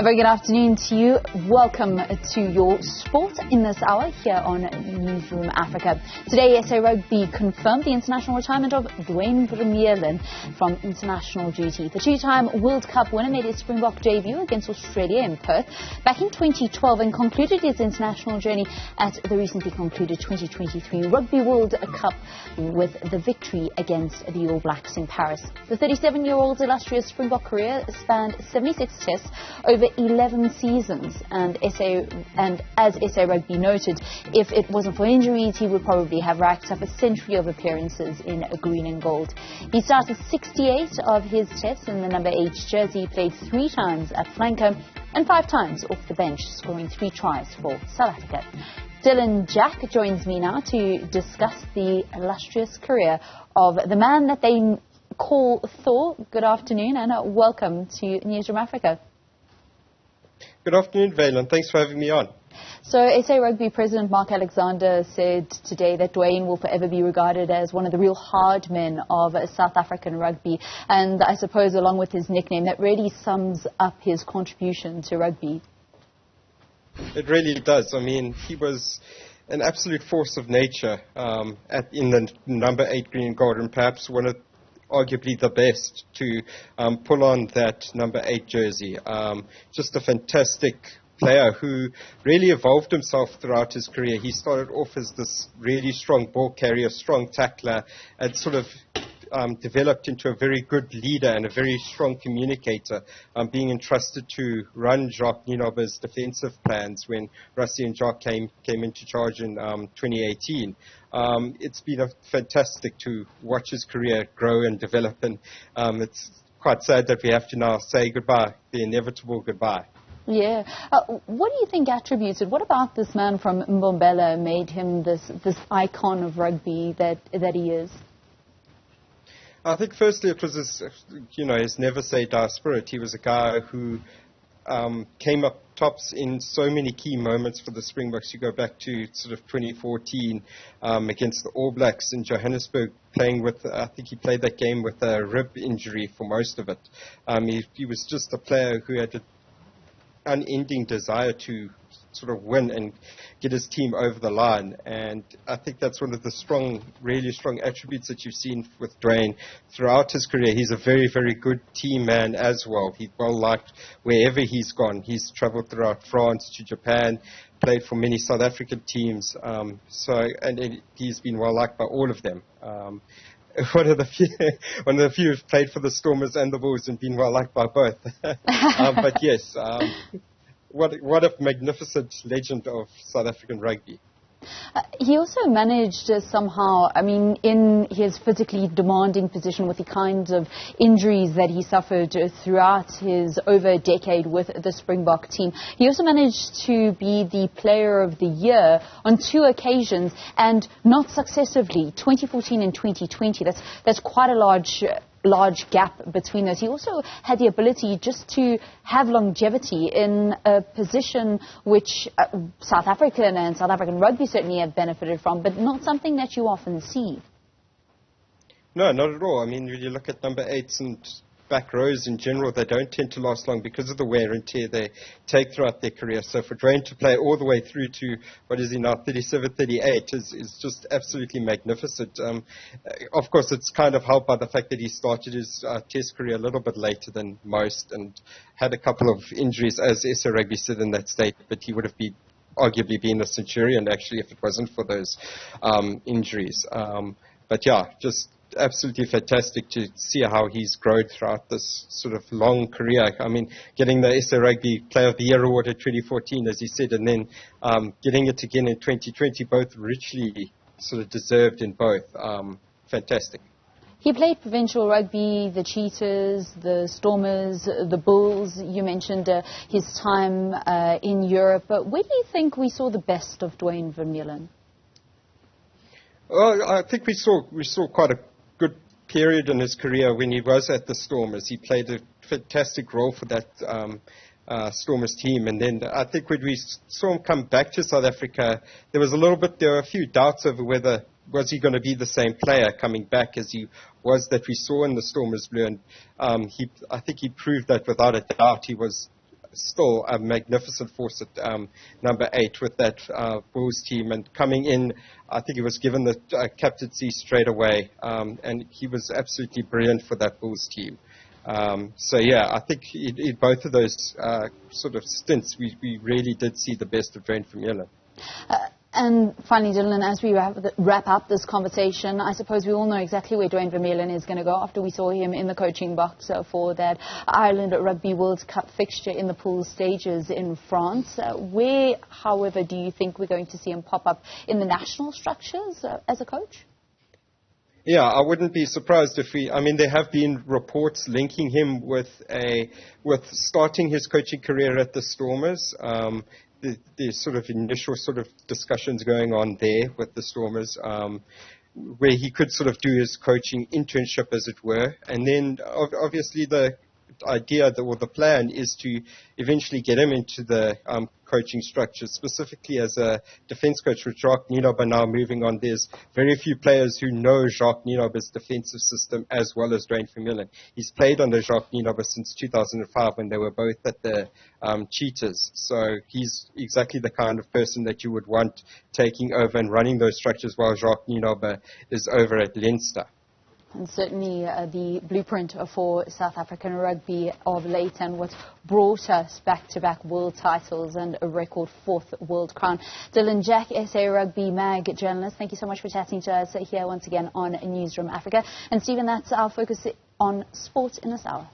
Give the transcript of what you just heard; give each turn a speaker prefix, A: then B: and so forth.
A: A very good afternoon to you. Welcome to your sport in this hour here on Newzroom Afrika. Today, SA Rugby confirmed the international retirement of Duane Vermeulen from international duty. The two-time World Cup winner made his Springbok debut against Australia in Perth back in 2012 and concluded his international journey at the recently concluded 2023 Rugby World Cup with the victory against the All Blacks in Paris. The 37-year-old's illustrious Springbok career spanned 76 tests over 11 seasons, and as SA Rugby noted, if it wasn't for injuries, he would probably have racked up a century of appearances in green and gold. He started 68 of his tests in the number 8 jersey, played 3 times at flanker and 5 times off the bench, scoring 3 tries for South Africa. Dylan Jack joins me now to discuss the illustrious career of the man that they call Thor. Good afternoon and welcome to Newzroom Afrika.
B: Good afternoon, Valen. Thanks for having me on.
A: So, SA Rugby President Mark Alexander said today that Duane will forever be regarded as one of the real hard men of South African rugby. And I suppose along with his nickname, that really sums up his contribution to rugby.
B: It really does. I mean, he was an absolute force of nature in the number 8 green and gold, and perhaps one of arguably the best to pull on that number 8 jersey. Just a fantastic player who really evolved himself throughout his career. He started off as this really strong ball carrier, strong tackler, and sort of developed into a very good leader and a very strong communicator, being entrusted to run Jacques Nienaber's defensive plans when Rassie and Jacques came into charge in 2018. It's been fantastic to watch his career grow and develop, and it's quite sad that we have to now say goodbye, the inevitable goodbye.
A: Yeah. What do you think attributes it? What about this man from Mbombela made him this icon of rugby that he is?
B: I think firstly it was his never say die spirit. He was a guy who came up tops in so many key moments for the Springboks. You go back to sort of 2014 against the All Blacks in Johannesburg, playing with, I think he played that game with a rib injury for most of it. He was just a player who had an unending desire to sort of win and get his team over the line, and I think that's one of the really strong attributes that you've seen with Duane throughout his career. He's a very, very good team man as well. He's well liked wherever he's gone. He's travelled throughout France to Japan, played for many South African teams, and he's been well liked by all of them. One of the few who've played for the Stormers and the Bulls and been well liked by both. But yes. What a magnificent legend of South African rugby.
A: He also managed somehow, I mean, in his physically demanding position with the kinds of injuries that he suffered throughout his over a decade with the Springbok team, he also managed to be the player of the year on 2 occasions, and not successively, 2014 and 2020. That's quite a large gap between those. He also had the ability just to have longevity in a position which South African and South African rugby certainly have benefited from, but not something that you often see.
B: No, not at all. I mean, when you look at number 8s and back rows in general, they don't tend to last long because of the wear and tear they take throughout their career. So for Duane to play all the way through to, what is he now, 37, 38 is just absolutely magnificent. Of course, it's kind of helped by the fact that he started his test career a little bit later than most and had a couple of injuries, as SA Rugby said in that state, but he would have arguably been a centurion actually if it wasn't for those injuries. But yeah, just absolutely fantastic to see how he's grown throughout this sort of long career. I mean, getting the SA Rugby Player of the Year award in 2014, as he said, and then getting it again in 2020, both richly sort of deserved in both. Fantastic.
A: He played provincial rugby, the Cheetahs, the Stormers, the Bulls. You mentioned his time in Europe. But where do you think we saw the best of Duane Vermeulen?
B: Well, I think we saw quite a good period in his career when he was at the Stormers. He played a fantastic role for that Stormers team, and then I think when we saw him come back to South Africa, there were a few doubts over whether was he going to be the same player coming back as he was that we saw in the Stormers blue, and I think he proved that without a doubt. He was still a magnificent force at number 8 with that Bulls team. And coming in, I think he was given the captaincy straight away, and he was absolutely brilliant for that Bulls team. So yeah, I think in both of those sort of stints, we really did see the best of Duane Vermeulen.
A: And finally, Dylan, as we wrap up this conversation, I suppose we all know exactly where Duane Vermeulen is going to go after we saw him in the coaching box for that Ireland Rugby World Cup fixture in the pool stages in France. Where, however, do you think we're going to see him pop up in the national structures as a coach?
B: Yeah, I wouldn't be surprised if there have been reports linking him with starting his coaching career at the Stormers. There's sort of initial sort of discussions going on there with the Stormers, where he could sort of do his coaching internship, as it were. And then obviously the idea or the plan is to eventually get him into the coaching structure, specifically as a defense coach with Jacques Nienaber now moving on. There's very few players who know Jacques Nienaber's defensive system as well as Duane Vermeulen. He's played under Jacques Nienaber since 2005 when they were both at the Cheetahs. So he's exactly the kind of person that you would want taking over and running those structures while Jacques Nienaber is over at Leinster.
A: And certainly the blueprint for South African rugby of late and what's brought us back-to-back world titles and a record 4th world crown. Dylan Jack, SA Rugby Mag journalist, thank you so much for chatting to us here once again on Newzroom Afrika. And Stephen, that's our focus on sport in this hour.